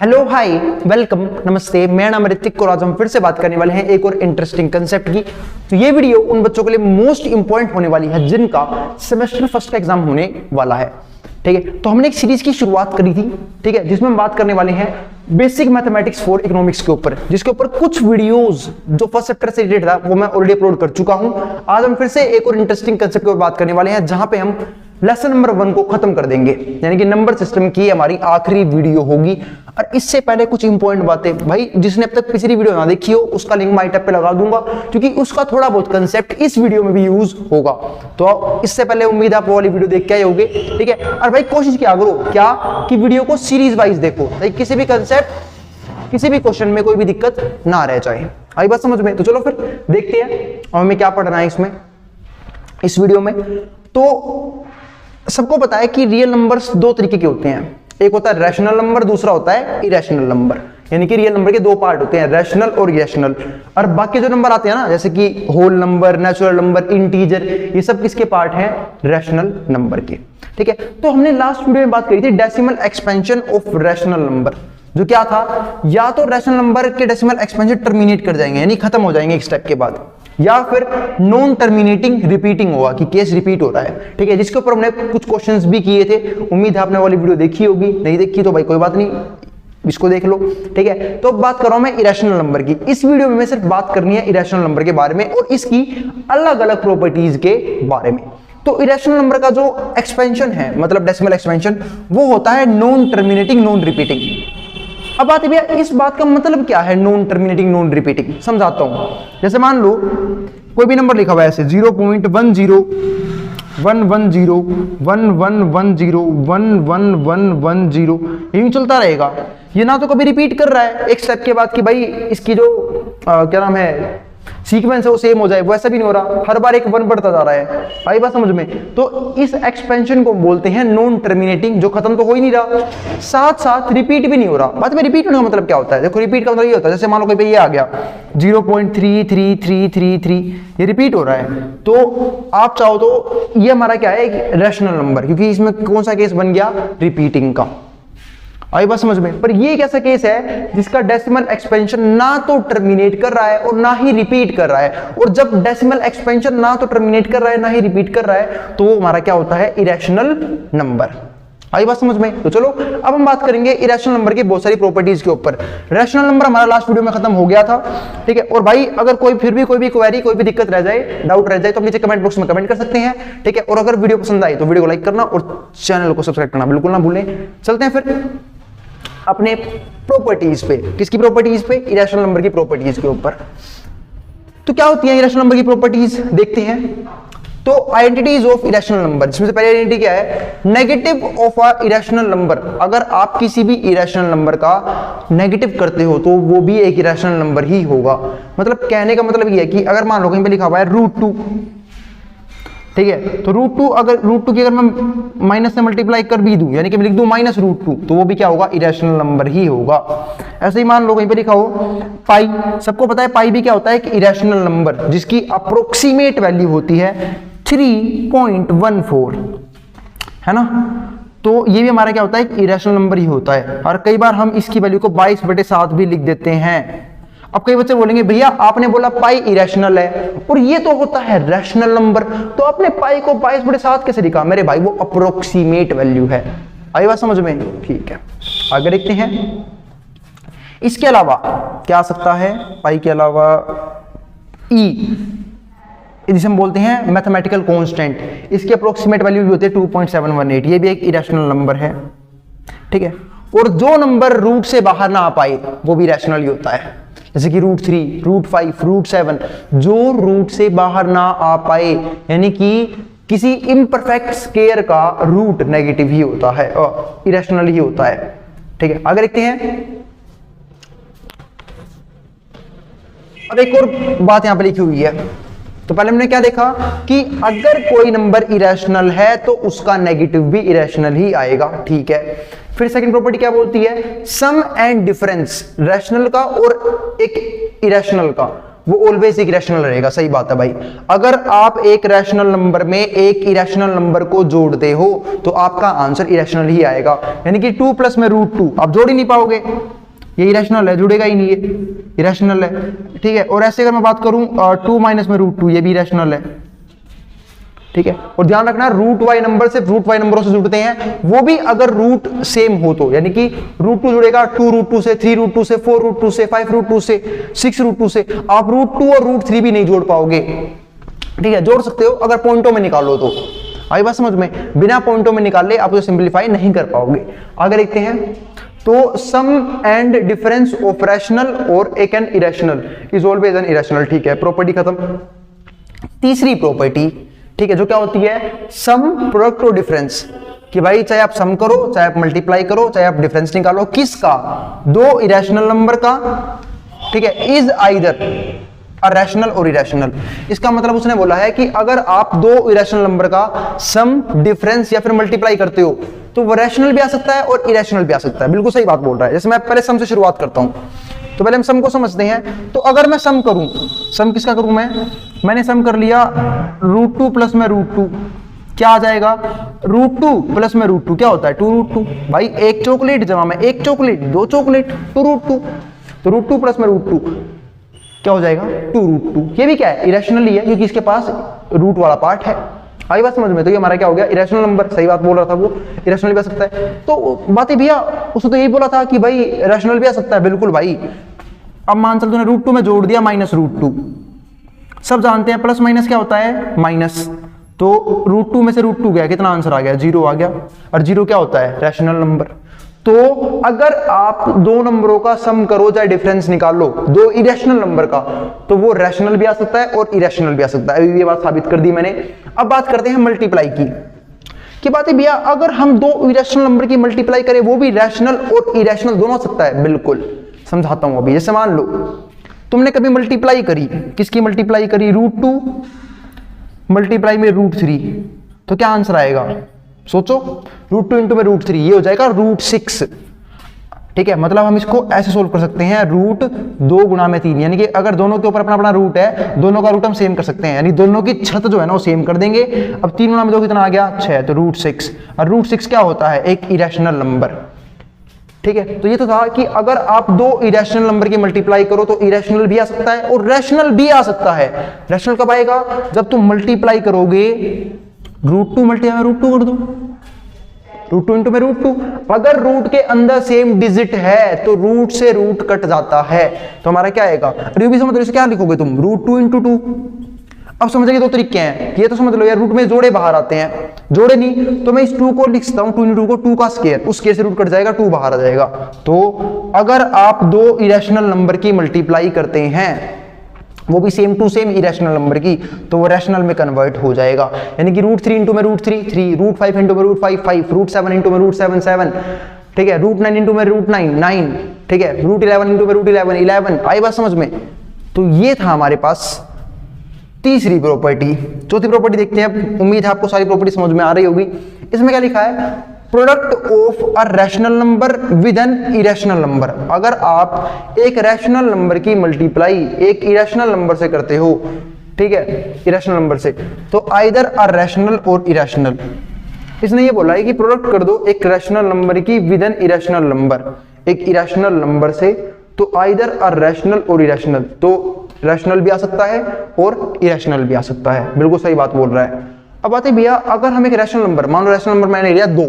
Hello hi welcome नमस्ते, मेरा नाम ऋतिक और आज हम फिर से बात करने वाले हैं एक और इंटरेस्टिंग कंसेप्ट की। तो ये वीडियो उन बच्चों के लिए मोस्ट इंपॉर्टेंट होने वाली है जिनका सेमेस्टर फर्स्ट का एग्जाम होने वाला है। ठीक है, तो हमने एक सीरीज की शुरुआत करी थी, ठीक है, जिसमें हम बात करने वाले हैं बेसिक मैथमेटिक्स फॉर इकोनॉमिक्स के ऊपर, जिसके ऊपर कुछ वीडियोस जो फर्स्ट चैप्टर से रिलेटेड था वो मैं ऑलरेडी अपलोड कर चुका हूं। आज हम फिर से एक और इंटरेस्टिंग कंसेप्ट के ऊपर बात करने वाले हैं जहां पे हम लेसन नंबर 1 को खत्म कर देंगे, यानी कि नंबर सिस्टम की हमारी आखिरी वीडियो होगी। और इससे पहले कुछ इंपॉर्टेंट बातें, भाई जिसने अब तक पिछली वीडियो ना देखी हो उसका लिंक मैं टैब पे लगा दूंगा, क्योंकि उसका थोड़ा बहुत कंसेप्ट इस वीडियो में भी यूज होगा। तो इससे पहले उम्मीद आप वो वाली वीडियो देख के आए होगे, ठीक है। और भाई कोशिश क्या करो क्या कि वीडियो को सीरीज वाइज देखो, भाई किसी भी कंसेप्ट किसी भी क्वेश्चन में कोई भी दिक्कत ना रह जाए। आई बात समझ में? तो चलो फिर देखते हैं और हमें क्या पढ़ना है इसमें, इस वीडियो में। तो सबको पता है कि रियल नंबर्स दो तरीके के होते हैं, एक होता है रैशनल नंबर, दूसरा होता है इरेशनल नंबर। यानी कि रियल नंबर के दो पार्ट होते हैं, रैशनल और इरेशनल। और बाकी जो नंबर आते हैं ना, जैसे कि whole number, natural number, integer, ये सब किसके पार्ट हैं? रैशनल नंबर के। ठीक है, तो हमने लास्ट वीडियो में बात करी थी decimal expansion of rational number, जो क्या था, या तो रैशनल नंबर के डेसिमल एक्सपेंशन टर्मिनेट कर जाएंगे यानी खत्म हो जाएंगे एक स्टेप के बाद, या फिर नॉन टर्मिनेटिंग रिपीटिंग होगा कि केस रिपीट हो रहा है। ठीक है, जिसके ऊपर हमने कुछ क्वेश्चंस भी किए थे, उम्मीद है आपने वाली वीडियो देखी होगी, नहीं देखी तो भाई कोई बात नहीं, इसको देख लो। ठीक है, तो अब बात कर रहा हूं मैं इरेशनल नंबर की। इस वीडियो में सिर्फ बात करनी है इरेशनल नंबर के बारे में और इसकी अलग अलग प्रॉपर्टीज के बारे में। तो इरेशनल नंबर का जो एक्सपेंशन है, मतलब डेसिमल एक्सपेंशन, वो होता है नॉन टर्मिनेटिंग नॉन रिपीटिंग। अब बात है भैया, इस बात का मतलब क्या है नॉन टर्मिनेटिंग नॉन रिपीटिंग? समझाता हूं। जैसे मान लो कोई भी नंबर लिखा हुआ है ऐसे 0.10 110 1110 11110, यूं चलता रहेगा। ये ना तो कभी रिपीट कर रहा है एक स्टेप के बाद कि भाई इसकी जो क्या नाम है सीक्वेंस है वो सेम हो जाए, वैसा भी नहीं हो रहा, हर बार एक 1 बढ़ता जा रहा है। आई बात समझ में? तो इस एक्सपेंशन को बोलते हैं नॉन टर्मिनेटिंग, जो खत्म तो हो ही नहीं रहा, साथ साथ रिपीट भी नहीं हो रहा। बात में रिपीट होने का मतलब क्या होता है? देखो रिपीट का मतलब ये होता है, जैसे मान लो कोई ये आ गया 0.33333, ये रिपीट हो रहा है, तो आप चाहो तो ये हमारा क्या है, एक रैशनल नंबर, क्योंकि इसमें कौन सा केस बन गया? रिपीटिंग का। आई बात समझ में? पर ये एक ऐसा केस है जिसका डेसिमल एक्सपेंशन ना तो टर्मिनेट कर रहा है और ना ही रिपीट कर रहा है, और जब डेसिमल एक्सपेंशन ना तो टर्मिनेट कर रहा है ना ही रिपीट कर रहा है तो वो हमारा क्या होता है? Irrational number. आई बात समझ में? तो चलो अब हम बात करेंगे इरेशनल नंबर की बहुत सारी प्रॉपर्टीज के ऊपर। रैशनल नंबर हमारा लास्ट वीडियो में खत्म हो गया था, ठीक है। और भाई अगर कोई फिर भी कोई भी क्वेरी, कोई भी दिक्कत रह जाए, डाउट रह जाए, तो नीचे कमेंट बॉक्स में कमेंट कर सकते हैं, ठीक है। और अगर वीडियो पसंद आई तो वीडियो को लाइक करना और चैनल को सब्सक्राइब करना बिल्कुल ना भूलें। चलते हैं फिर अपने प्रॉपर्टीज पे। किसकी प्रॉपर्टीज पे? इरेशनल नंबर की प्रॉपर्टीज के ऊपर। तो क्या होती है इरेशनल नंबर की प्रॉपर्टीज? देखते हैं। तो आइडेंटिटीज ऑफ इरेशनल नंबर, जिसमें से पहली आइडेंटिटी क्या है? Negative of a irrational number. अगर आप किसी भी इरेशनल नंबर का नेगेटिव करते हो तो वो भी एक इरेशनल नंबर ही होगा। मतलब कहने का मतलब ये है कि अगर मान लो कहीं पे लिखा हुआ है √2, ठीक है, तो √2, अगर √2 की अगर मैं माइनस से मल्टीप्लाई कर भी दूं, यानी कि मैं लिख दूं -√2, तो वो भी क्या होगा? इरेशनल नंबर ही होगा। ऐसे ही मान लो कहीं पे लिखा हो पाई, सबको पता है पाई भी क्या होता है? कि इरेशनल नंबर, जिसकी अप्रोक्सीमेट वैल्यू होती है 3.14, है ना। तो ये भी हमारा क्या होता है? इरेशनल नंबर ही होता है। और कई बार हम इसकी वैल्यू को 22/7 भी लिख देते हैं। अब कई बच्चे बोलेंगे भैया आपने बोला पाई इरेशनल है और ये तो होता है रैशनल नंबर, तो आपने पाई को 22/7 कैसे लिखा? मेरे भाई वो अप्रोक्सीमेट वैल्यू है। आई बात समझ में? ठीक है, आगे देखते हैं। इसके अलावा क्या आ सकता है? पाई के अलावा जिसे हम बोलते हैं मैथमेटिकल कांस्टेंट, इसकी अप्रोक्सीमेट वैल्यू भी होती है 2.718, ये भी एक इरेशनल नंबर है, ठीक है। और जो नंबर रूट से बाहर ना आ पाए वो भी रैशनल ही होता है, जैसे कि √3, √5, √7, जो रूट से बाहर ना आ पाए, यानी कि किसी इम्परफेक्ट स्क्वायर का रूट नेगेटिव ही होता है और इरेशनल ही होता है, ठीक है। आगे देखते हैं। अब एक और बात यहां पर लिखी हुई है। तो पहले हमने क्या देखा कि अगर कोई नंबर इरेशनल है तो उसका नेगेटिव भी इरेशनल ही आएगा, ठीक है। फिर सेकंड प्रॉपर्टी क्या बोलती है? सम एंड डिफरेंस, रैशनल का और एक इरेशनल का, वो ऑलवेज एक इरेशनल रहेगा। सही बात है भाई। अगर आप एक रैशनल नंबर में एक इरेशनल नंबर को जोड़ते हो तो आपका आंसर इरेशनल ही आएगा। यानी कि 2 प्लस में √2 आप जोड़ ही नहीं पाओगे, ये इरेशनल है, जुड़ेगा ही नहीं, ये इरेशनल है। ठीक है, और ऐसे अगर मैं बात करूं 2 माइनस में √2, ये भी इरेशनल है। ठीक है, और ध्यान रखना √y नंबर सिर्फ √y नंबरों से जुड़ते हैं, वो भी अगर रूट सेम हो तो, यानी कि √2 जुड़ेगा 2√2 से, 3√2 से, 4√2 से, 5√2 से, 6√2 से। आप √2 और √3 भी नहीं जोड़ पाओगे। ठीक है, जोड़ सकते हो अगर पॉइंटों में निकालो तो। आई बात समझ में? बिना पॉइंटों में निकाले आप उसे सिंप्लीफाई नहीं कर पाओगे। आगे देखते हैं, तो सम एंड डिफरेंस ऑफ रैशनल और एक an irrational is always an irrational. ठीक है, प्रॉपर्टी खत्म। तीसरी प्रॉपर्टी, ठीक है, जो क्या होती है, सम प्रोडक्ट और डिफरेंस, कि भाई चाहे आप सम करो, चाहे आप मल्टीप्लाई करो, चाहे आप डिफरेंस निकालो, किसका, दो इरेशनल नंबर का। ठीक है, इज आइदर रैशनल और इरेशनल। इसका मतलब उसने बोला है कि अगर आप दो इरेशनल नंबर का सम, डिफरेंस या फिर मल्टीप्लाई करते हो तो वो रैशनल भी आ सकता है और इरेशनल भी आ सकता है। बिल्कुल सही बात बोल रहा है। जैसे मैं पहले सम से शुरुआत करता हूं, तो पहले हम सम को समझते हैं। तो अगर मैं सम करूं, सम किसका करूं, मैंने सम कर लिया √2 प्लस में √2, क्या आ जाएगा, √2 प्लस में √2 क्या होता है, 2√2। भाई एक चॉकलेट जमा में एक चॉकलेट, दो चॉकलेट, 2√2। तो √2 प्लस में √2 क्या हो जाएगा, 2√2। ये भी क्या है, इरेशनल ही है, क्योंकि इसके पास रूट वाला पार्ट है। आई बात समझ में? तो ये हमारा क्या हो गया, इरेशनल नंबर। सही बात बोल रहा था वो, इरेशनल भी आ सकता है। तो बातें भैया उसने तो यही बोला था कि भाई रैशनल भी आ सकता है। बिल्कुल भाई। अब मान चल तूने √2 में जोड़ दिया -√2, सब जानते हैं प्लस माइनस क्या होता है, माइनस। तो √2 में से √2 गया, कितना आंसर आ गया, 0 आ गया। और 0 क्या होता है, रैशनल नंबर। तो अगर आप दो नंबरों का सम करो चाहे डिफरेंस निकालो, दो इरेशनल नंबर का, तो वो रैशनल भी आ सकता है और इरेशनल भी आ सकता है। ये बात साबित कर दी मैंने। अब बात करते हैं मल्टीप्लाई की बात है भैया, अगर हम दो इरेशनल नंबर की मल्टीप्लाई करें, वो भी रैशनल और इरेशनल दोनों हो सकता है। बिल्कुल समझाता हूं अभी। जैसे मान लो तुमने कभी मल्टीप्लाई करी, किसकी मल्टीप्लाई करी, √2 मल्टीप्लाई में √3, तो क्या आंसर आएगा, सोचो, √2 इंटू में √3, ये हो जाएगा √6। ठीक है, मतलब हम इसको ऐसे सोल्व कर सकते हैं, √2 गुणा में 3, यानी कि अगर दोनों के ऊपर अपना अपना रूट है, दोनों का रूट हम सेम कर सकते हैं, यानी दोनों की छत जो है ना वो सेम कर देंगे। अब 3 गुणा में 2 कितना आ गया, 6, तो √6। और √6 क्या होता है, एक इरेशनल नंबर। ठीक है, तो ये तो था कि अगर आप दो इरेशनल नंबर की मल्टीप्लाई करो तो इरेशनल भी आ सकता है और रैशनल भी आ सकता है। रैशनल कब आएगा, जब तुम मल्टीप्लाई करोगे, √2 मल्टीप्लाई में √2 कर दो, √2 इंटू में √2। अगर रूट के अंदर सेम डिजिट है तो रूट से रूट कट जाता है, तो हमारा क्या आएगा, भी समझ लो, क्या लिखोगे तुम, √2 इंटू 2। अब समझेंगे दो तरीके हैं, ये तो समझ लो यार, रूट में जोड़े बाहर आते हैं, जोड़े नहीं तो मैं इस 2 को लिख सकता हूं, 2 इंटू 2 को 2 का स्क्वायर, उस स्क्वायर से रूट कट जाएगा, 2 बाहर आ जाएगा। तो अगर आप दो इरेशनल नंबर की मल्टीप्लाई करते हैं, वो भी same to same irrational number की, तो वो रैशनल में कन्वर्ट हो जाएगा। यानी कि √3 इंटू में √3 3, √5 इंटू में √5 5, √7 इंटू में √7 7, ठीक है, √9 इंटू में √9 9, ठीक है, √11 इंटू में √11 11। आई बात समझ में? तो ये था हमारे पास तीसरी प्रॉपर्टी। चौथी प्रॉपर्टी देखते हैं। उम्मीद है आपको सारी प्रॉपर्टी समझ में आ रही होगी। इसमें क्या लिखा है, product of a rational number with an irrational number. अगर आप एक रैशनल नंबर की मल्टीप्लाई एक इरेशनल नंबर से करते हो, ठीक है, इरेशनल नंबर से, तो आइदर अ रैशनल और इरेशनल। इसने ये बोला है कि प्रोडक्ट कर दो एक रैशनल नंबर की विद एन इरेशनल नंबर, एक इरेशनल नंबर से, तो आइदर अ रैशनल और इरेशनल, तो रैशनल भी आ सकता है और इरेशनल भी आ सकता है। बिल्कुल सही बात बोल रहा है। अब आते भैया, अगर हम एक रैशनल नंबर, मान लो रैशनल नंबर मैंने लिया 2,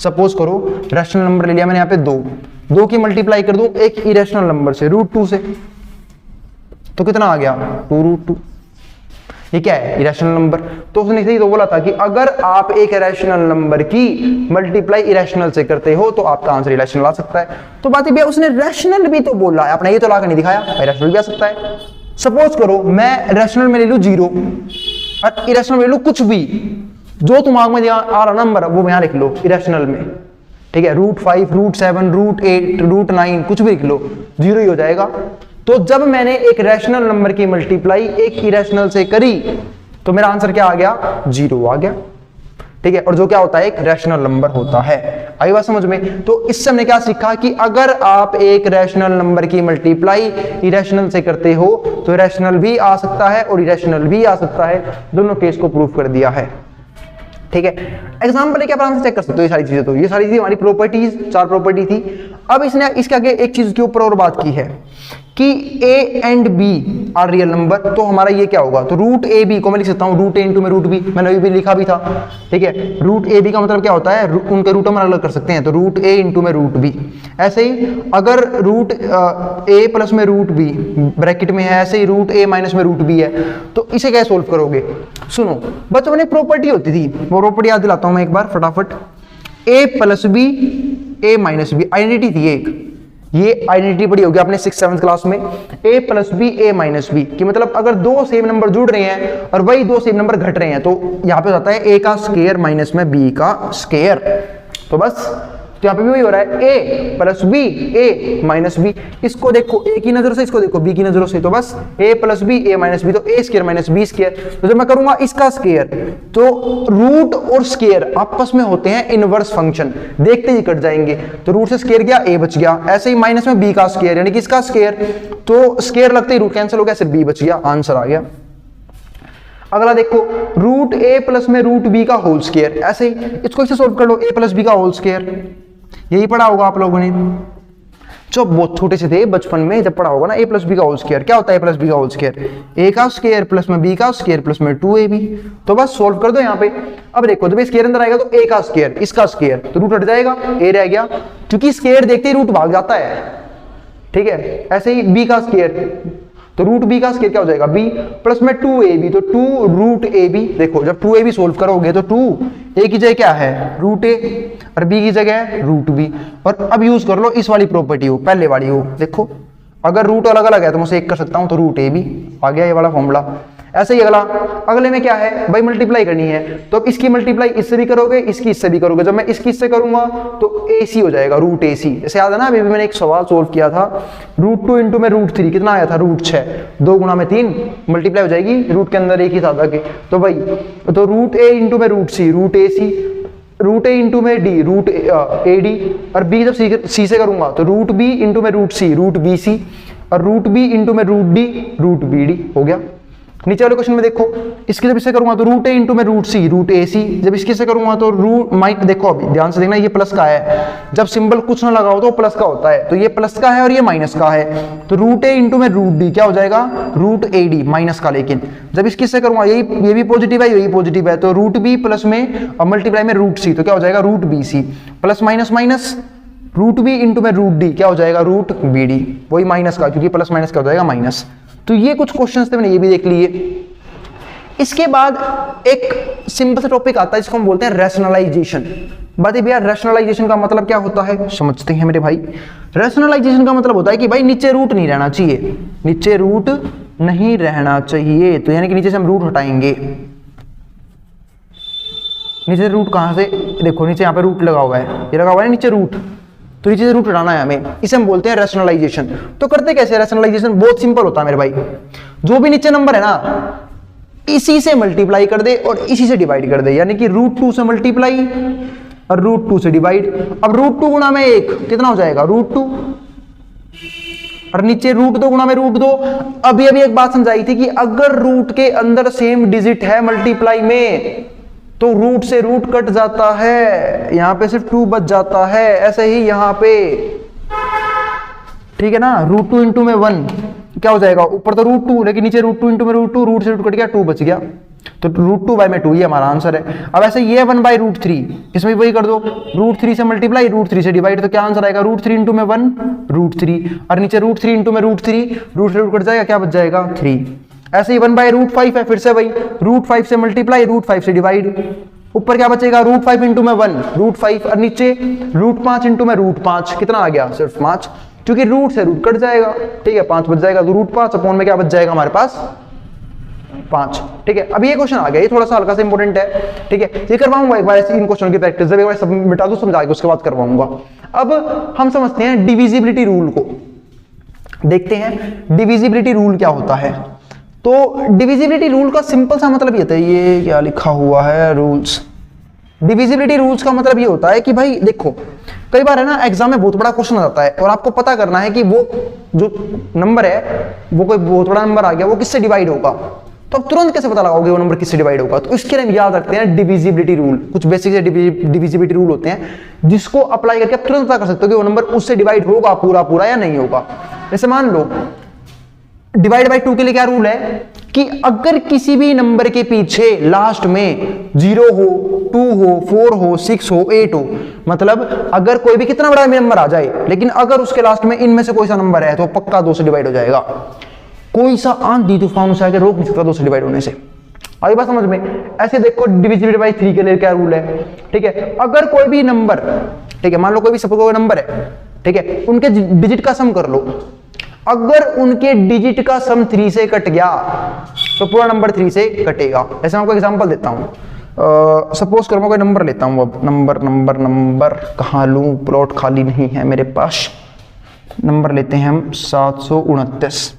सपोज करो रैशनल नंबर ले लिया मैंने यहाँ पे 2 की मल्टीप्लाई कर दूं एक इरेशनल नंबर से, √2 से, तो कितना आ गया, 2√2। ये क्या है, इरेशनल नंबर। तो उसने सही तो बोला था कि अगर आप एक रैशनल नंबर की मल्टीप्लाई इरेशनल से करते हो तो आपका आंसर इरेशनल आ सकता है। तो बात है भैया, उसने रैशनल भी तो बोला है, अपना ये तो ला कर नहीं दिखाया, इरेशनल भी आ सकता है। सपोज करो मैं रैशनल में ले लूं 0 और इरेशनल में ले लूं कुछ भी, जो दिमाग में आ रहा नंबर वो यहां लिख लो इरेशनल में, ठीक है, √5 √7 √8 √9 कुछ भी लिख लो, 0 ही हो जाएगा। तो जब मैंने एक रैशनल नंबर की मल्टीप्लाई एक इरेशनल से करी तो मेरा आंसर क्या आ गया, 0 आ गया। ठीक है, और जो क्या होता है, एक रैशनल नंबर होता है। आई बात समझ में? तो इससे हमने क्या सीखा कि अगर आप एक रैशनल नंबर की मल्टीप्लाई इरेशनल से करते हो तो रैशनल भी आ सकता है और इरेशनल भी आ सकता है, दोनों केस को प्रूव कर दिया है। ठीक है, एग्जाम्पल क्या आराम से चेक कर सकते हो ये सारी चीजें। तो ये सारी चीजें हमारी प्रॉपर्टीज, 4 प्रॉपर्टी थी। अब इसने इसके आगे एक चीज के ऊपर और बात की है कि a and b are real number, तो हमारा ये क्या होगा, तो रूट ए बी को मैं लिख सकता हूँ रूट ए इंटू में रूट बी, मैंने अभी भी लिखा भी था। ठीक है, रूट ए बी का मतलब क्या होता है, उनके रूट हम अलग अलग कर सकते हैं, तो रूट ए इंटू में रूट बी। ऐसे ही अगर रूट ए प्लस में रूट बी ब्रैकेट में है, ऐसे ही रूट ए माइनस में रूट बी है, तो इसे क्या सोल्व करोगे। सुनो बच्चों, में एक प्रॉपर्टी होती थी, वो प्रॉपर्टी याद दिलाता हूं मैं एक बार फटाफट। ए plus b a minus B identity थी एक, ये आइडेंटिटी पढ़ी होगी आपने 6th-7th क्लास में। a plus b a minus b की मतलब अगर दो सेम नंबर जुड़ रहे हैं और वही दो सेम नंबर घट रहे हैं तो यहां पे हो जाता है a का स्क्वायर माइनस में b का स्क्वायर। तो बस तो यहाँ पे भी वही हो रहा है, a plus b a minus b. इसको देखो a की नजरों से, इसको देखो b की नजरों से, तो बस a plus b a minus b, तो a square minus b square. तो जब मैं करूंगा इसका स्क्वायर, तो रूट और स्क्वायर आपस में होते हैं इनवर्स फंक्शन, देखते ही कट जाएंगे। तो रूट से स्क्वायर गया, a बच गया। ऐसे ही माइनस में b का स्क्वायर यानी कि इसका स्क्वायर, तो स्क्वायर लगते ही रूट कैंसिल हो गया, सिर्फ b बच गया, आंसर आ गया। अगला देखो, रूट a प्लस में रूट b का होल स्क्वायर, ऐसे ही इसको इसे सोल्व कर लो, a प्लस बी का होल स्क्वायर, यही पढ़ा होगा आप लोगों ने जो बहुत छोटे से थे बचपन में, जब पढ़ा होगा ना, a प्लस बी का होल स्क्वायर। क्या होता है a प्लस बी का होल स्क्वायर, a का स्क्वायर प्लस में b का स्क्वायर प्लस में 2ab। तो बस सोल्व कर दो यहाँ पे। अब देखो जब स्क्वायर अंदर आएगा तो a का स्क्वायर इसका स्क्वायर, तो रूट हट जाएगा, a रह गया, क्योंकि स्क्वायर देखते ही रूट भाग जाता है। ठीक है, ऐसे ही b का स्क्वायर, तो रूट b का स्क्वायर क्या हो जाएगा, b प्लस में 2ab, तो 2 रूट ab। देखो जब 2ab सोल्व करोगे तो 2 a की जगह क्या है, रूट a, और b की जगह है रूट b। और अब यूज कर लो इस वाली प्रॉपर्टी हो, पहले वाली हो। देखो अगर रूट अलग अलग है तो मैं उसे एक कर सकता हूं, तो रूट ab आ गया ये वाला फॉर्मूला। ऐसे ही अगले में क्या है भाई, मल्टीप्लाई करनी है, तो अब इसकी मल्टीप्लाई इससे भी करोगे, इसकी इससे भी करोगे। जब मैं इसकी इससे करूंगा तो ac हो जाएगा, रूट ac। जैसे याद है ना, अभी मैंने एक सवाल सोल्व किया था, रूट 2 इंटू में रूट 3 कितना आया था, रूट 6, 2 गुणा में 3 मल्टीप्लाई हो जाएगी, रूट के अंदर एक ही था के। तो भाई तो रूट a इंटू में root c root ac, root a into में d रूट ad, और b जब c से करूंगा तो रूट b इंटू में रूट c रूट bc, और रूट b इंटू में रूट d रूट bd हो गया। नीचे वाले क्वेश्चन में देखो, इसके जब इससे करूंगा तो रूट a इंटू में रूट c रूट ac, जब इसके से करूंगा तो रूट माइनस, देखो अभी ध्यान से देखना, ये प्लस का है, जब सिंबल कुछ ना लगाओ तो प्लस का होता है, तो ये प्लस का है और ये माइनस का है, तो रूट a इंटू में रूट d क्या हो जाएगा, रूट ad माइनस का। लेकिन जब इसके से करूंगा ये भी पॉजिटिव है, यही पॉजिटिव है, तो रूट b प्लस में और मल्टीप्लाई में रूट c, तो क्या हो जाएगा root bc, plus minus minus root b into में रूट d क्या हो जाएगा रूट bd, वही माइनस का, क्योंकि प्लस माइनस क्या हो जाएगा माइनस। तो ये कुछ क्वेश्चंस थे, मैंने ये भी देख लिए। इसके बाद एक सिंपल सा टॉपिक आता है जिसको हम बोलते हैं रैशनलाइजेशन। बताइए भैया रैशनलाइजेशन का मतलब क्या होता है, समझते हैं मेरे भाई। रैशनलाइजेशन का मतलब होता है कि भाई नीचे रूट नहीं रहना चाहिए, नीचे रूट नहीं रहना चाहिए, तो यानी कि नीचे से हम रूट हटाएंगे। नीचे रूट कहां से, देखो नीचे यहाँ पे रूट लगा हुआ है, ये लगा हुआ है नीचे रूट, तो नीचे से रूट हटाना है हमें, इसे हम बोलते हैं रैशनलाइजेशन। तो करते कैसे रैशनलाइजेशन, बहुत सिंपल होता है मेरे भाई। जो भी नीचे नंबर है ना, इसी से मल्टीप्लाई कर दे और इसी से डिवाइड कर दे, यानी कि रूट 2 से मल्टीप्लाई और रूट 2 से डिवाइड। अब रूट 2 गुणा में 1 कितना हो जाएगा रूट 2, और नीचे रूट 2 गुणा में रूट 2। अभी एक बात समझाई थी कि अगर रूट के अंदर सेम डिजिट है मल्टीप्लाई में तो रूट से रूट कट जाता है, यहां पे सिर्फ 2 बच जाता है। ऐसे ही यहां पे, ठीक है ना, रूट 2 इंटू में 1 क्या हो जाएगा, ऊपर तो रूट 2 लेकिन नीचे रूट 2 इंटू में रूट 2, रूट से रूट कट गया, 2 बच गया, तो रूट 2 बाय में 2 ये हमारा आंसर है। अब ऐसे ये 1 बाय रूट 3, इसमें वही कर दो, रूट 3 से मल्टीप्लाई रूट 3 से डिवाइड, तो क्या आंसर आएगा रूट 3 इंटू में 1 रूट 3, और नीचे रूट 3 इंटू में रूट 3, रूट से रूट कट जाएगा, क्या बच जाएगा 3। ऐसे ही 1 बाय रूट 5 है, फिर से वही रूट 5 से मल्टीप्लाई रूट 5 से डिवाइड, ऊपर क्या बचेगा रूट 5 इंटू में 1 रूट 5, और नीचे रूट 5 इंटू में रूट 5, कितना आ गया सिर्फ 5, क्योंकि रूट से रूट कट जाएगा, ठीक है 5 बच जाएगा, तो रूट 5 अपॉन में क्या बच जाएगा हमारे पास 5। ठीक है, अब ये क्वेश्चन आ गया, ये थोड़ा सा हल्का सा इंपॉर्टेंट है, ठीक है, ये करवाऊंगा एक बार इन क्वेश्चन की प्रैक्टिस, जब एक बार सब मिटा दो समझा के उसके बाद करवाऊंगा। अब हम समझते हैं डिविजिबिलिटी रूल को, देखते हैं डिविजिबिलिटी रूल क्या होता है। तो डिविजिबिलिटी रूल का सिंपल सा मतलब ये होता है, ये क्या लिखा हुआ है रूल्स, डिविजिबिलिटी रूल्स का मतलब ये होता है कि भाई देखो, कई बार है ना एग्जाम में बहुत बड़ा क्वेश्चन आ जाता है और आपको पता करना है कि वो जो नंबर है, वो कोई बहुत बड़ा नंबर आ गया, वो किससे डिवाइड होगा, तो अब तुरंत कैसे पता लगाओगे वो नंबर किससे डिवाइड होगा। तो इसके लिए हम याद रखते हैं डिविजिबिलिटी रूल, कुछ बेसिक से डिविजिबिलिटी रूल होते हैं जिसको अप्लाई करके आप तुरंत पता कर सकते हो कि वो नंबर उससे डिवाइड होगा पूरा पूरा या नहीं होगा। जैसे मान लो डिवाइड बाई 2 के लिए क्या रूल है कि अगर किसी भी नंबर के पीछे लास्ट में 0 हो, 2 हो, 4 हो, 6 हो, 8 हो, मतलब अगर कोई भी कितना बड़ा नंबर आ जाए लेकिन अगर उसके लास्ट में इनमें से कोई सा नंबर है तो पक्का 2 से डिवाइड हो जाएगा। कोई सा आंधी तूफान उसे आके रोक नहीं सकता 2 से डिवाइड होने से। आई बात समझ में। ऐसे देखो डिविजिबिलिटी बाई 3 के लिए क्या रूल है, ठीक है, अगर कोई भी नंबर, ठीक है, मान लो कोई भी सपोज कोई नंबर है, ठीक है, उनके डिजिट का सम कर लो, अगर उनके डिजिट का सम 3 से कट गया तो पूरा नंबर 3 से कटेगा। ऐसे मैं आपको एग्जांपल देता हूं, सपोज करो मैं कोई नंबर लेता हूं, अब नंबर कहां लूं, प्लॉट खाली नहीं है मेरे पास, नंबर लेते हैं हम 729।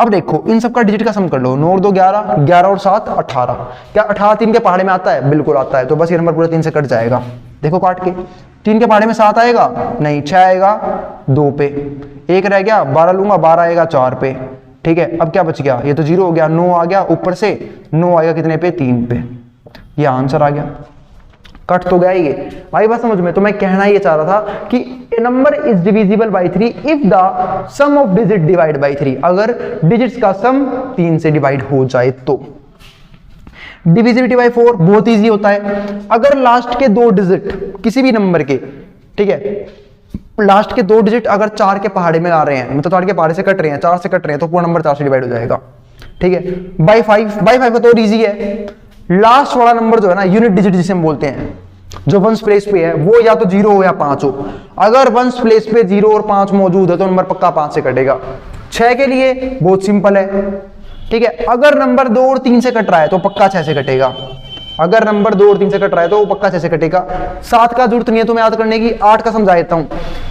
अब देखो इन सबका डिजिट का सम कर लो, 9 और 2 11, 11 और 7 18। क्या 18 3 के पहाड़े में आता है? बिल्कुल आता है। तो बस ये नंबर पूरा 3 से कट जाएगा। देखो काट के 3 के पहाड़े में 7 आएगा नहीं, 6 आएगा 2 पे, 1 रह गया, 12 लूंगा, 12 आएगा 4 पे, ठीक है। अब क्या बच गया, ये तो 0 हो गया, 9 आ गया ऊपर से, 9 आएगा कितने पे, 3 पे, ये आंसर आ गया। कट तो गया ही ये। भाई बात समझ में। तो मैं कहना ये चाह रहा था कि a number is divisible by 3 if the sum of digit divide by 3, अगर डिजिट्स का सम 3 से डिवाइड हो जाए तो। डिविजिबिलिटी बाई 4 बहुत इजी होता है, अगर लास्ट के 2 डिजिट किसी भी नंबर के, ठीक है, लास्ट के 2 डिजिट अगर 4 के पहाड़े में आ रहे हैं, मतलब 4 के पहाड़े से कट रहे हैं, 4 से कट रहे हैं, तो पूरा नंबर 4 से डिवाइड हो जाएगा, ठीक है। बाई 5 का तो इजी है, लास्ट वाला नंबर जो है ना, यूनिट डिजिट जिसे हम बोलते हैं, जो वंस प्लेस पे है, वो या तो 0 हो या 5 हो। अगर वंस प्लेस पे 0 और 5 मौजूद है तो नंबर पक्का 5 से कटेगा। 6 के लिए बहुत सिंपल है, ठीक है, अगर नंबर 2 और 3 से कट रहा है तो पक्का 6 से कटेगा। अगर नंबर 2 और 3 से कट रहा है तो वो पक्का 6 से कटेगा। 7 का जरूरत नहीं है तुम्हें याद करने की, 8 का समझा देता हूं।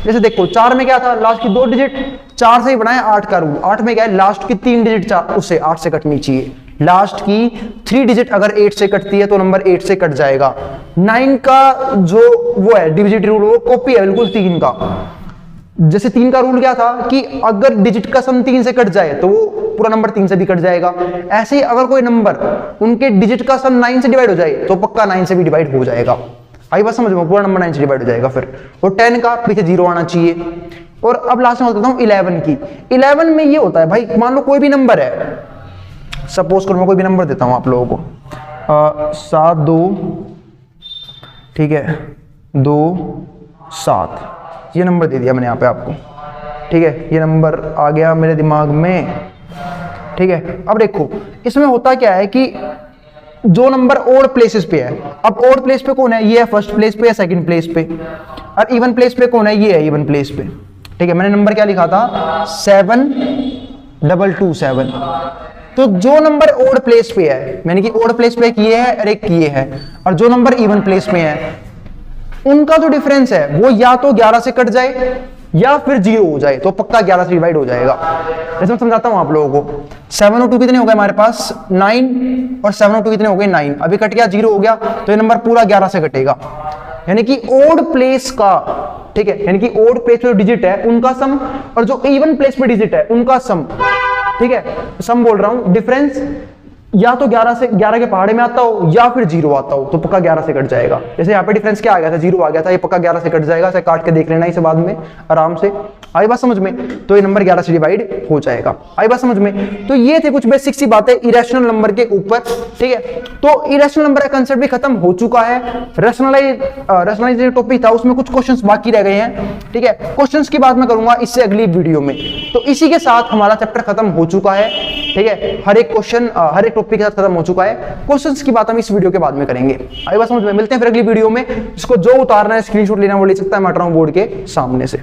जैसे देखो 4 में क्या था, लास्ट की 2 डिजिट 4 से ही बनाए 8 का रूल। 8 में क्या है, लास्ट की 3 डिजिट उससे 8 से कटनी चाहिए। लास्ट की 3 डिजिट अगर 8 से कटती है तो नंबर 8 से कट जाएगा। 9 का जो वो है डिविजिबिलिटी रूल, वो कॉपी है बिल्कुल 3 का। जैसे 3 का रूल क्या था कि अगर डिजिट का सम 3 से कट जाए तो वो पूरा नंबर 3 से भी कट जाएगा। ऐसे ही अगर कोई नंबर उनके डिजिट का सम 9 से डिवाइड हो जाए तो पक्का 9 से भी डिवाइड हो जाएगा। आई बात समझ में, पूरा नंबर 9 से डिवाइड हो जाएगा फिर। और 10 का पीछे 0 आना चाहिए। और अब लास्ट में बताता हूं 11 की। 11 में ये होता है भाई, मान लो कोई भी नंबर है, सपोज करो मैं कोई भी नंबर देता हूं आप लोगों को, 7 2, ठीक है, 2 7, ये नंबर दे दिया मैंने यहाँ पे आपको, ठीक है, ये नंबर आ गया मेरे दिमाग में, ठीक है। अब देखो इसमें होता क्या है कि जो नंबर ओड प्लेसेस पे है, अब ओड प्लेस पे कौन है, ये है फर्स्ट प्लेस पे या सेकंड प्लेस पे, और इवन प्लेस पे कौन है, ये है इवन प्लेस पे, ठीक है। मैंने नंबर क्या लिखा था, 7 2 2 7। तो जो नंबर ओड प्लेस पे है, यानी कि ओड प्लेस पे एक ये है और एक ये है, और जो नंबर इवन प्लेस में है, उनका जो डिफरेंस है वो या तो 11 से कट जाए या फिर 0 हो जाए, तो पक्का 11 से डिवाइड हो जाएगा। जैसे मैं समझाता हूं आप लोगों को, 7 और 2 कितने हो गए हमारे पास, 9, और 7 और 2 कितने हो गए, 9। अभी कट गया, 0 हो गया, तो ये नंबर पूरा 11 से कटेगा। यानी कि ओड प्लेस का, ठीक है, यानी कि ओड प्लेस पे जो डिजिट है उनका सम, और जो इवन प्लेस पे डिजिट है उनका सम, ठीक है, सम बोल रहा हूं, डिफरेंस या तो 11 के पहाड़े में आता हो या फिर 0 आता हो, तो पक्का 11 से कट जाएगा। जैसे यहाँ पे डिफरेंस क्या आ गया था, 0 आ गया था, ये पक्का 11 से कट जाएगा। इसे काट के देख लेना इसे बाद में आराम से। आई बात समझ में, तो ये नंबर 11 से डिवाइड हो जाएगा। आई बात समझ में। तो ये थे कुछ बेसिक सी बातें इरेशनल नंबर के ऊपर, ठीक है। तो इरेशनल नंबर का कंसेप्ट भी खत्म हो चुका है। रैशनलाइज जो टॉपिक था उसमें कुछ क्वेश्चंस बाकी रह गए हैं, ठीक है। क्वेश्चंस की बात मैं करूंगा इससे अगली वीडियो में। तो इसी के साथ हमारा चैप्टर खत्म हो चुका है, ठीक है। हर एक क्वेश्चन हर एक टॉपिक के साथ खत्म हो चुका है। क्वेश्चंस की बात हम इस वीडियो के बाद में करेंगे। आई बात समझ में। मिलते हैं फिर अगली वीडियो में। जिसको जो उतारना है, स्क्रीनशॉट लेना वो ले सकता है, मैं हट रहा हूं बोर्ड के सामने से।